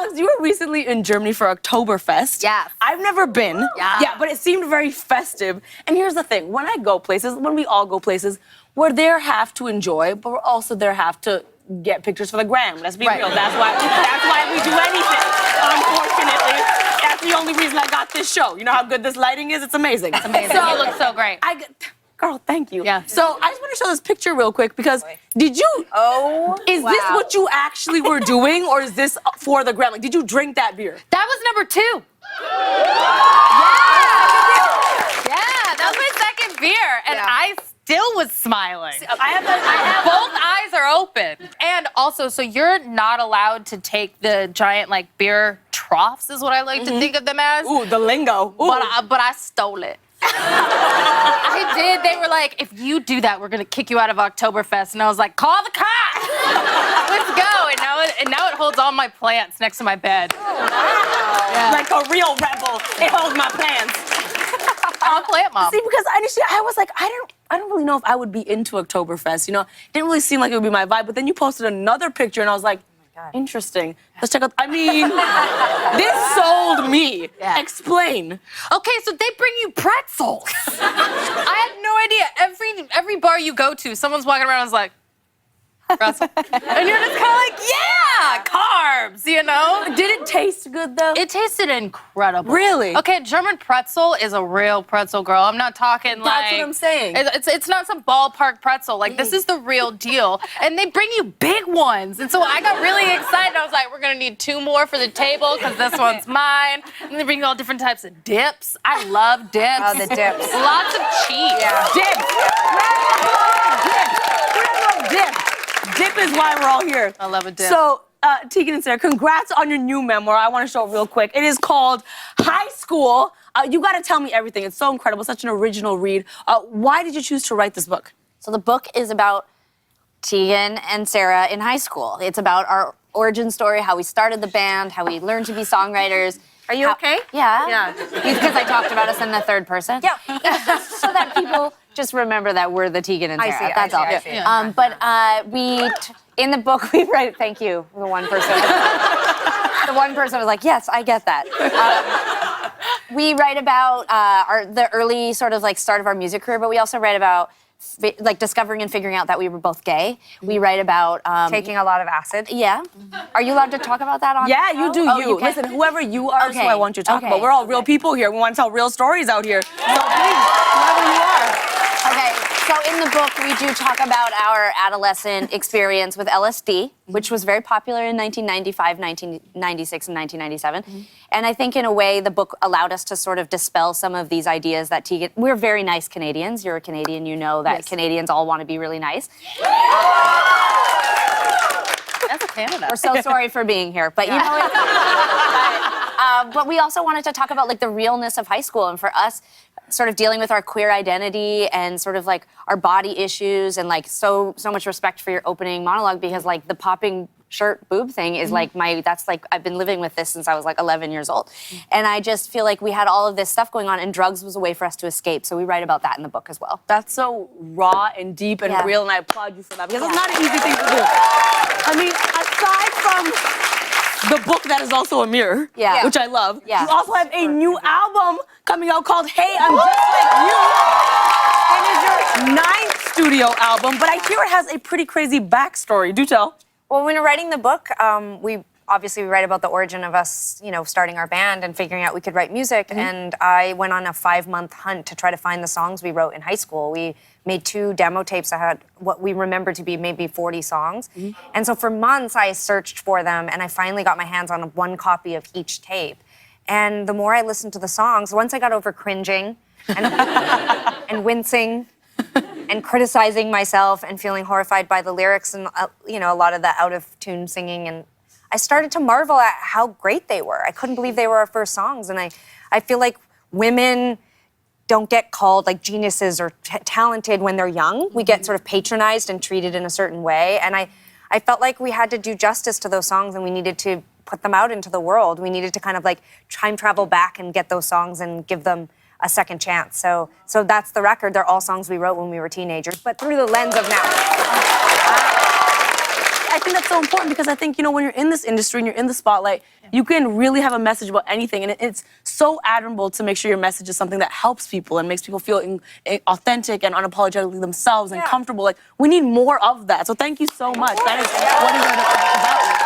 Bugs, you were recently in Germany for Oktoberfest. Yes. I've never been. Yeah. Yeah, but it seemed very festive. And here's the thing, when I go places, when we all go places, we're there half to enjoy, but we're also there half to get pictures for the gram. Let's be real. That's why we do anything, unfortunately. That's the only reason I got this show. You know how good this lighting is? It's amazing. It's amazing. So, You look so great. Girl, thank you. Yeah. So I just want to show this picture real quick because is this what you actually were doing or is this for the gram? Like, did you drink that beer? That was number 2. Yeah, that was my second beer, and I still was smiling. I have Both eyes are open. And also, so you're not allowed to take the giant, like, beer troughs, is what I like to think of them as. Ooh, the lingo. Ooh. But I stole it. I did. They were like, if you do that, we're gonna kick you out of Oktoberfest. And I was like, call the cops. Let's go. And now it holds all my plants next to my bed. Like a real rebel, it holds my plans. I'm a plant mom. See, because initially I was like, I don't really know if I would be into Oktoberfest. You know, it didn't really seem like it would be my vibe. But then you posted another picture, and I was like, interesting. Let's check out. I mean, this sold me. Yeah. Explain. Okay, so they bring you pretzels. I had no idea. Every bar you go to, someone's walking around and is like, pretzel. And you're just kind of like, yeah, carbs, you know? Did it taste good, though? It tasted incredible. Really? Okay, German pretzel is a real pretzel, girl. I'm not talking That's what I'm saying. It's not some ballpark pretzel. Like, this is the real deal. And they bring you big ones. And so I got really excited. I was like, we're gonna need 2 more for the table because this one's mine. And they bring you all different types of dips. I love dips. Oh, the dips. Lots of cheese. Yeah. Dip. Dip is why we're all here. I love a dip. So, Tegan and Sarah, congrats on your new memoir. I want to show it real quick. It is called High School. You got to tell me everything. It's so incredible, such an original read. Why did you choose to write this book? So the book is about Tegan and Sarah in high school. It's about our origin story, how we started the band, how we learned to be songwriters. Are you okay? Yeah. Yeah. Because I talked about us in the third person. Yeah. So that people just remember that we're the Tegan and Sarah. That's all. I see. But in the book we write. Thank you, the one person. The one person was like, yes, I get that. We write about the early sort of like start of our music career, but we also write about like discovering and figuring out that we were both gay. We write about Taking a lot of acid. Yeah. Are you allowed to talk about that on? Yeah, the you show? do Oh, you. can? Listen, whoever you are is who Okay. I want you to talk Okay. about. We're all real people here. We want to tell real stories out here. So please, whoever you are. Okay, so in the book, we do talk about our adolescent experience with LSD, which was very popular in 1995, 1996, and 1997. And I think in a way, the book allowed us to sort of dispel some of these ideas that Tegan, we're very nice Canadians. You're a Canadian, you know that Canadians all want to be really nice. That's Canada. We're so sorry for being here, but you know it. But we also wanted to talk about like the realness of high school, and for us, sort of dealing with our queer identity and sort of like our body issues, and like so much respect for your opening monologue, because like the popping shirt boob thing is like that's like I've been living with this since I was like 11 years old, and I just feel like we had all of this stuff going on, and drugs was a way for us to escape. So we write about that in the book as well. That's so raw and deep and Yeah. real, and I applaud you for that because it's not an easy thing to do. I mean, aside from the book that is also a mirror, Yeah. which I love, Yeah. you also have a new album coming out called Hey, I'm Just Like You. It is your 9th studio album, but I hear it has a pretty crazy backstory. Do tell. Well, when we were writing the book, we write about the origin of us, you know, starting our band and figuring out we could write music. And I went on a 5-month hunt to try to find the songs we wrote in high school. We made 2 demo tapes that had what we remember to be maybe 40 songs. And so for months, I searched for them, and I finally got my hands on 1 copy of each tape. And the more I listened to the songs, once I got over cringing and wincing and criticizing myself and feeling horrified by the lyrics and, you know, a lot of the out-of-tune singing, and I started to marvel at how great they were. I couldn't believe they were our first songs, and I feel like women don't get called like geniuses or talented when they're young. We get sort of patronized and treated in a certain way, and I felt like we had to do justice to those songs, and we needed to put them out into the world. We needed to kind of like time travel back and get those songs and give them a second chance. So that's the record. They're all songs we wrote when we were teenagers, but through the lens of now. I think that's so important because I think, when you're in this industry and you're in the spotlight, you can really have a message about anything. And it's so admirable to make sure your message is something that helps people and makes people feel authentic and unapologetically themselves and comfortable. Like, we need more of that. So thank you so much. That is what is about you.